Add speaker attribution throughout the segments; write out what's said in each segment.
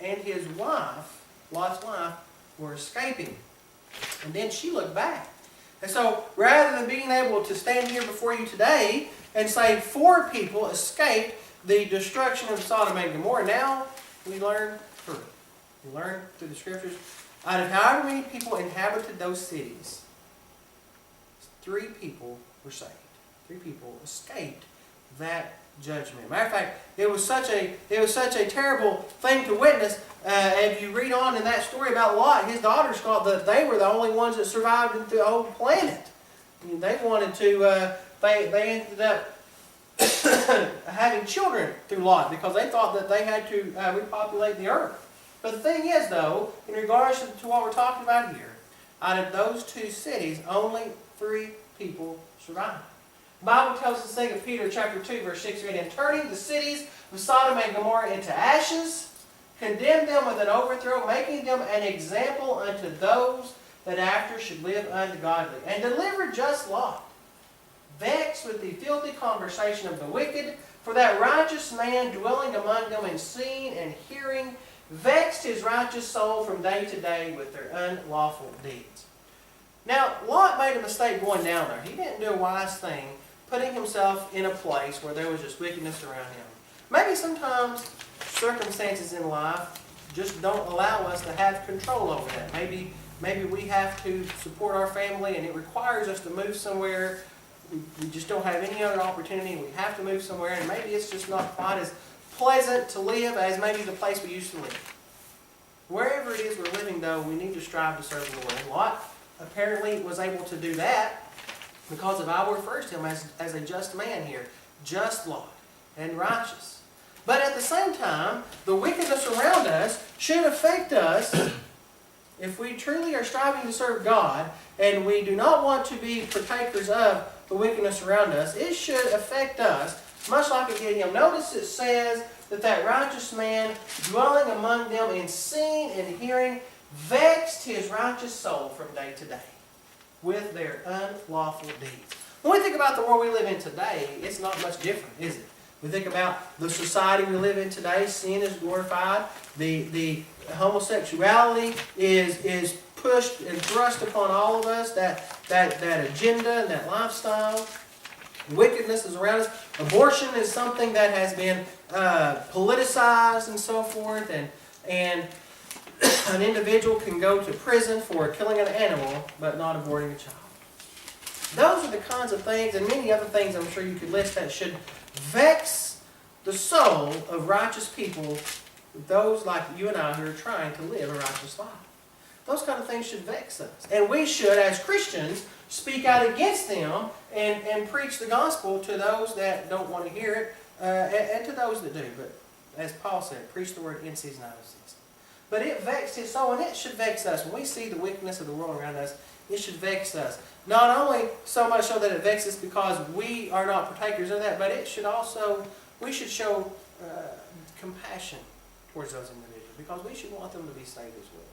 Speaker 1: and his wife, Lot's wife, were escaping. And then she looked back. And so, rather than being able to stand here before you today and say 4 people escaped the destruction of Sodom and Gomorrah, now we learn through it. We learn through the Scriptures, out of however many people inhabited those cities, 3 people were saved. 3 people escaped that judgment. Matter of fact, it was such a terrible thing to witness. If you read on in that story about Lot, his daughters thought that they were the only ones that survived in the whole planet. I mean, they wanted to. They ended up having children through Lot because they thought that they had to repopulate the earth. But the thing is, though, in regards to what we're talking about here, out of those 2 cities, only 3 people survived. The Bible tells us in 2 Peter chapter 2, verse 6 and 8, and turning the cities of Sodom and Gomorrah into ashes, condemned them with an overthrow, making them an example unto those that after should live ungodly, and delivered just Lot, vexed with the filthy conversation of the wicked, for that righteous man dwelling among them and seeing and hearing, vexed his righteous soul from day to day with their unlawful deeds. Now, Lot made a mistake going down there. He didn't do a wise thing, putting himself in a place where there was just wickedness around him. Maybe sometimes circumstances in life just don't allow us to have control over that. Maybe we have to support our family and it requires us to move somewhere. We just don't have any other opportunity. We have to move somewhere, and maybe it's just not quite as pleasant to live as maybe the place we used to live. Wherever it is we're living, though, we need to strive to serve the Lord. And Lot apparently was able to do that because the Bible refers to him as a just man here. Just Lot and righteous. But at the same time, the wickedness around us should affect us if we truly are striving to serve God and we do not want to be partakers of the wickedness around us. It should affect us much like it did him. Notice it says that righteous man dwelling among them and seeing and hearing vexed his righteous soul from day to day with their unlawful deeds. When we think about the world we live in today, it's not much different, is it? We think about the society we live in today. Sin is glorified. The homosexuality is pushed and thrust upon all of us. That agenda and that lifestyle. Wickedness is around us. Abortion is something that has been politicized and so forth. And an individual can go to prison for killing an animal but not aborting a child. Those are the kinds of things, and many other things I'm sure you could list, that should vex the soul of righteous people, those like you and I who are trying to live a righteous life. Those kind of things should vex us. And we should, as Christians, speak out against them and preach the gospel to those that don't want to hear it, and to those that do. But as Paul said, preach the word in season, out of season. But it vexed his soul, and it should vex us. When we see the wickedness of the world around us, it should vex us. Not only so much so that it vexes us because we are not partakers of that, but it should also, we should show compassion towards those individuals because we should want them to be saved as well.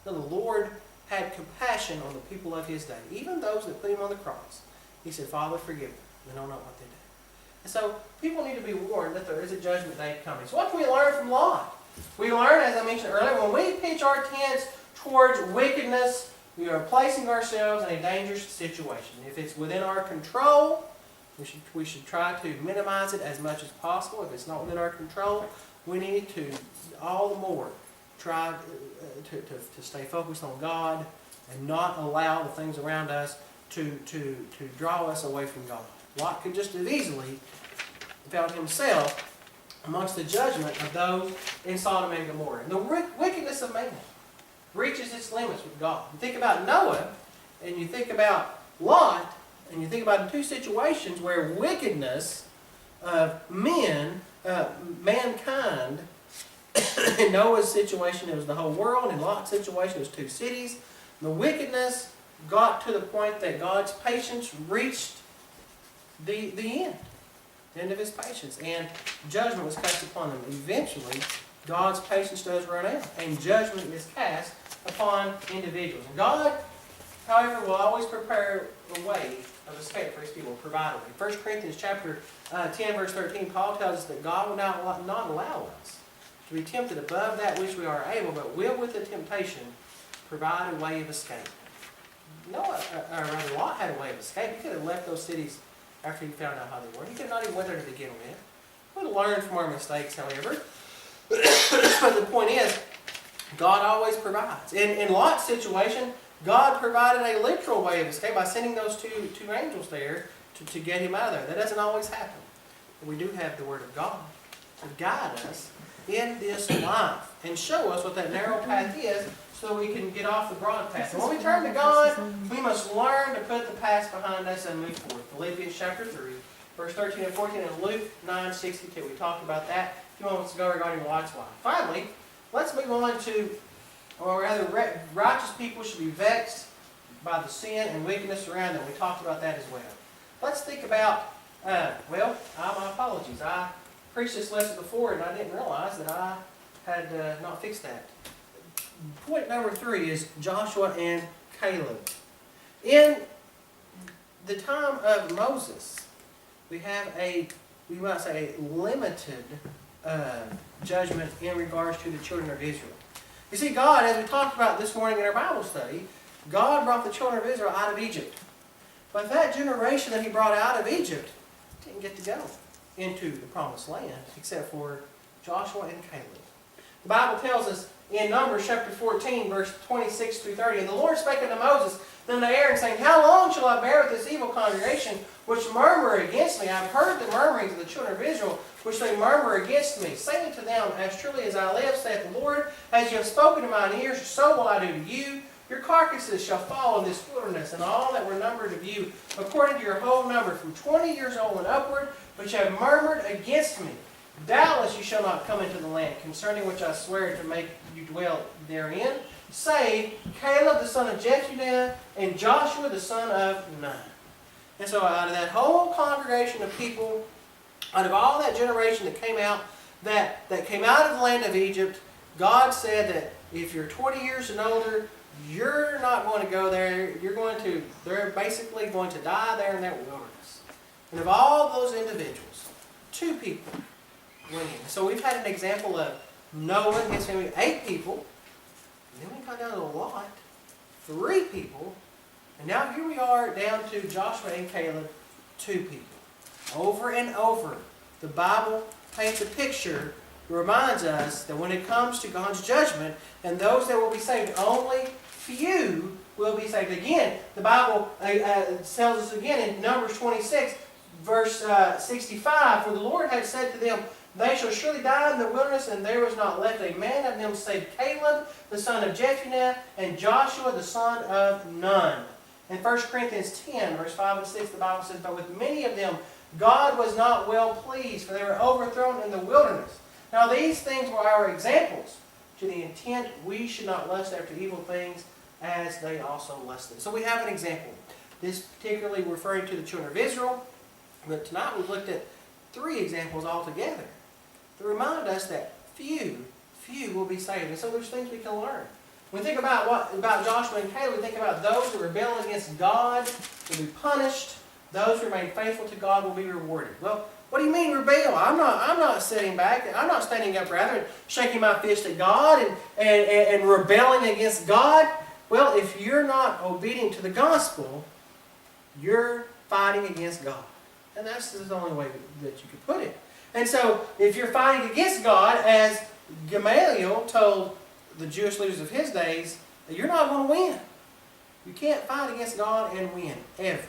Speaker 1: Now, the Lord had compassion on the people of his day, even those that put him on the cross. He said, Father, forgive them. They don't know what they do. And so people need to be warned that there is a judgment day coming. So what can we learn from Lot? We learn, as I mentioned earlier, when we pitch our tents towards wickedness, we are placing ourselves in a dangerous situation. If it's within our control, we should try to minimize it as much as possible. If it's not within our control, we need to all the more try to stay focused on God and not allow the things around us to draw us away from God. Lot could just as easily found himself amongst the judgment of those in Sodom and Gomorrah. And the wickedness of man reaches its limits with God. You think about Noah, and you think about Lot, and you think about the two situations where wickedness of men, mankind, in Noah's situation it was the whole world, in Lot's situation it was 2 cities. The wickedness got to the point that God's patience reached the end of his patience, and judgment was cast upon them. Eventually, God's patience does run out, and judgment is cast upon individuals. And God, however, will always prepare a way of escape for his people, provide a way. 1 Corinthians chapter 10, verse 13, Paul tells us that God will not allow us to be tempted above that which we are able, but will with the temptation provide a way of escape. Noah, or rather Lot had a way of escape. He could have left those cities after he found out how they were. He could have not even went there to begin with. We would have learned from our mistakes, however. But the point is, God always provides. In Lot's situation, God provided a literal way of escape by sending those two angels there to get him out of there. That doesn't always happen. But we do have the Word of God to guide us in this life and show us what that narrow path is so we can get off the broad path. And when we turn to God, we must learn to put the past behind us and move forward. Philippians chapter 3, verse 13 and 14, and Luke 9:62. We talked about that a few moments ago regarding Lot's wife. Finally, let's move on to, or rather, righteous people should be vexed by the sin and wickedness around them. We talked about that as well. Let's think about, my apologies. I preached this lesson before and I didn't realize that I had not fixed that. Point number 3 is Joshua and Caleb. In the time of Moses, we have we might say, a limited judgment in regards to the children of Israel. You see, God, as we talked about this morning in our Bible study, God brought the children of Israel out of Egypt. But that generation that He brought out of Egypt didn't get to go into the promised land except for Joshua and Caleb. The Bible tells us in Numbers chapter 14, verse 26 through 30, and the Lord spake unto Moses, then to Aaron, saying, how long shall I bear with this evil congregation, which murmur against me? I have heard the murmurings of the children of Israel, which they murmur against me. Saying to them, as truly as I live, saith the Lord, as you have spoken to mine ears, so will I do to you. Your carcasses shall fall in this wilderness, and all that were numbered of you, according to your whole number, from 20 years old and upward, which have murmured against me. Doubtless you shall not come into the land, concerning which I swear to make you dwell therein, save Caleb the son of Jephunneh and Joshua the son of Nun. And so out of that whole congregation of people, out of all that generation that came out, that came out of the land of Egypt, God said that if you're 20 years and older, you're not going to go there. They're basically going to die there in that wilderness. And of all those individuals, 2 people went in. So we've had an example of Noah and his family, 8 people. And then we got down to Lot, 3 people. And now here we are down to Joshua and Caleb, 2 people. Over and over, the Bible paints a picture, reminds us that when it comes to God's judgment and those that will be saved, only few will be saved. Again, the Bible tells us again in Numbers 26, verse 65, for the Lord had said to them, they shall surely die in the wilderness, and there was not left a man of them save Caleb, the son of Jephunneh, and Joshua, the son of Nun. In 1 Corinthians 10, verse 5 and 6, the Bible says, but with many of them God was not well pleased, for they were overthrown in the wilderness. Now these things were our examples, to the intent we should not lust after evil things, as they also lusted. So we have an example. This particularly referring to the children of Israel, but tonight we've looked at 3 examples altogether to remind us that few will be saved. And so there's things we can learn. When we think about Joshua and Caleb, we think about those who rebel against God will be punished. Those who remain faithful to God will be rewarded. Well, what do you mean rebel? I'm not sitting back. I'm not standing up rather and shaking my fist at God and rebelling against God. Well, if you're not obedient to the gospel, you're fighting against God. And that's the only way that you could put it. And so, if you're fighting against God, as Gamaliel told the Jewish leaders of his days, you're not going to win. You can't fight against God and win, ever.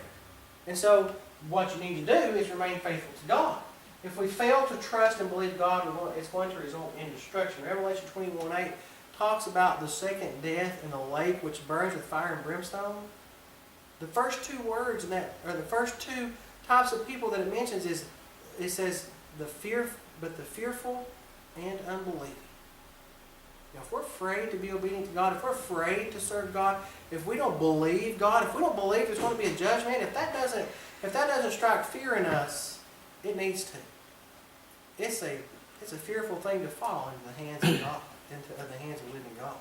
Speaker 1: And so, what you need to do is remain faithful to God. If we fail to trust and believe God, it's going to result in destruction. Revelation 21:8 talks about the second death in the lake which burns with fire and brimstone. The first 2 words in that, or the first 2 types of people that it mentions is, it says, the fearful and unbelieving. Now, if we're afraid to be obedient to God, if we're afraid to serve God, if we don't believe God, if we don't believe there's going to be a judgment, if that doesn't strike fear in us, it needs to. It's a fearful thing to fall into the hands of God, into the hands of living God.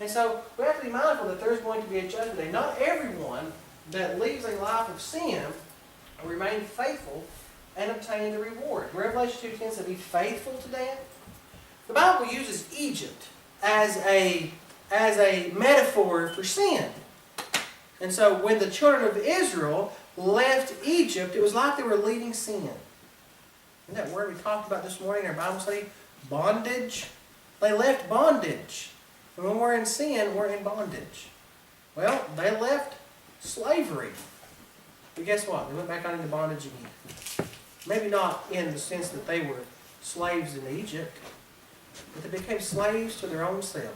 Speaker 1: And so we have to be mindful that there's going to be a judgment day. Not everyone that leaves a life of sin will remain faithful and obtain the reward. Revelation 2:10 said, be faithful to death. The Bible uses Egypt as a metaphor for sin. And so when the children of Israel left Egypt, it was like they were leaving sin. Isn't that word we talked about this morning in our Bible study? Bondage. They left bondage. And when we're in sin, we're in bondage. Well, they left slavery. But guess what? They went back out into bondage again. Maybe not in the sense that they were slaves in Egypt, but they became slaves to their own selves.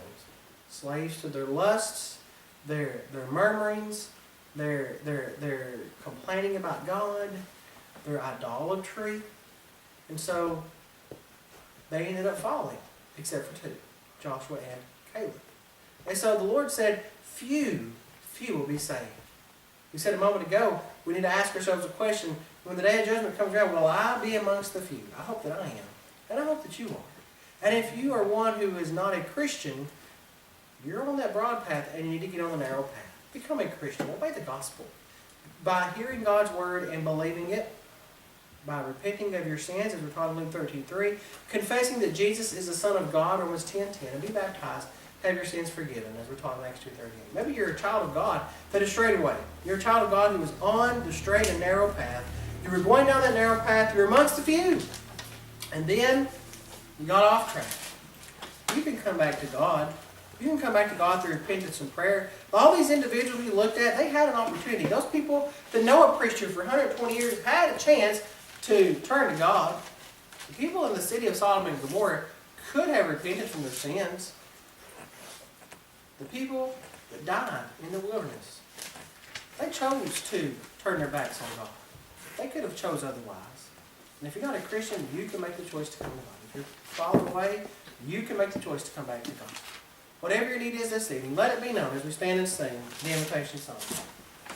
Speaker 1: Slaves to their lusts, their murmurings, their complaining about God, their idolatry. And so they ended up falling, except for two, Joshua and Caleb. And so the Lord said, few will be saved. We said a moment ago, we need to ask ourselves a question. When the day of judgment comes around, will I be amongst the few? I hope that I am. And I hope that you are. And if you are one who is not a Christian, you're on that broad path and you need to get on the narrow path. Become a Christian. Obey the gospel. By hearing God's word and believing it, by repenting of your sins, as we're taught in Luke 13:3, confessing that Jesus is the Son of God, Romans 10:10, and be baptized, have your sins forgiven, as we're taught in Acts 2:38. Maybe you're a child of God that is strayed away. You're a child of God who is on the straight and narrow path. You were going down that narrow path. You're amongst the few. And then you got off track. You can come back to God. You can come back to God through repentance and prayer. All these individuals we looked at, they had an opportunity. Those people that know a preacher for 120 years had a chance to turn to God. The people in the city of Sodom and Gomorrah could have repented from their sins. The people that died in the wilderness, they chose to turn their backs on God. They could have chose otherwise. And if you're not a Christian, you can make the choice to come to God. If you're falling away, you can make the choice to come back to God. Whatever your need is this evening, let it be known as we stand and sing the invitation song.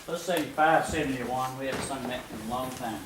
Speaker 2: Let's sing 571. We haven't sung that in a long time.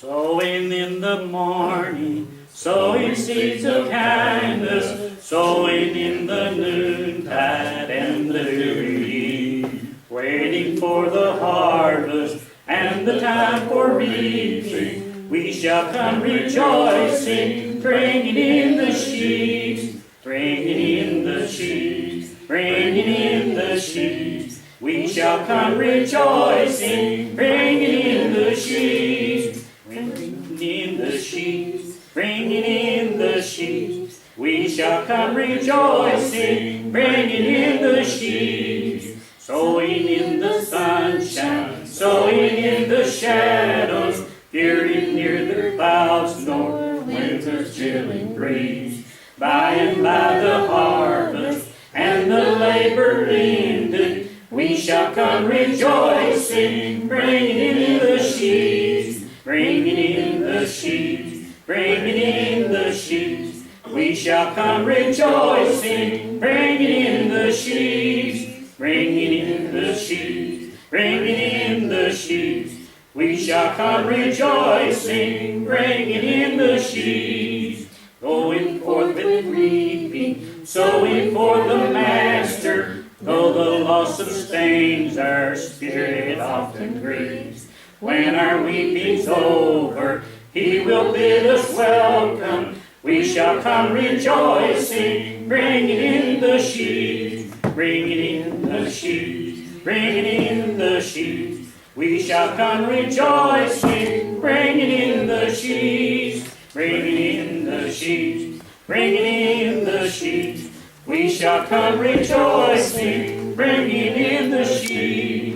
Speaker 2: Sowing in the morning, sowing seeds of kindness, sowing in the noontide and the dewy, waiting for the harvest and the time for reaping. We shall come rejoicing, bringing in the sheaves, bringing in the sheaves, bringing in the sheaves. We shall come rejoicing, bringing in the sheaves, bringing in the sheaves, bringing in the sheaves. We shall come rejoicing, bringing in the sheaves. Sowing in the sunshine, sowing in the shadows, peering near the clouds, nor winter's chilling breeze. By and by the harvest and the labor ended, we shall come rejoicing, bringing in the sheaves, bringing in the sheaves, bringing in the sheaves. We shall come rejoicing, bringing in the sheaves, bringing in the sheaves, bringing in the sheaves. We shall come rejoicing, bringing in the sheaves. Going forth with reaping, sowing for the Master. Though the loss sustains, our spirit often grieves. When our weeping's over, He will bid us welcome. We shall come rejoicing, bringing in the sheaves, bringing in the sheaves, bringing in the sheaves. We shall come rejoicing, bringing in the sheaves, bringing in the sheaves, bringing in the sheaves. We shall come rejoicing, bringing in the sheaves.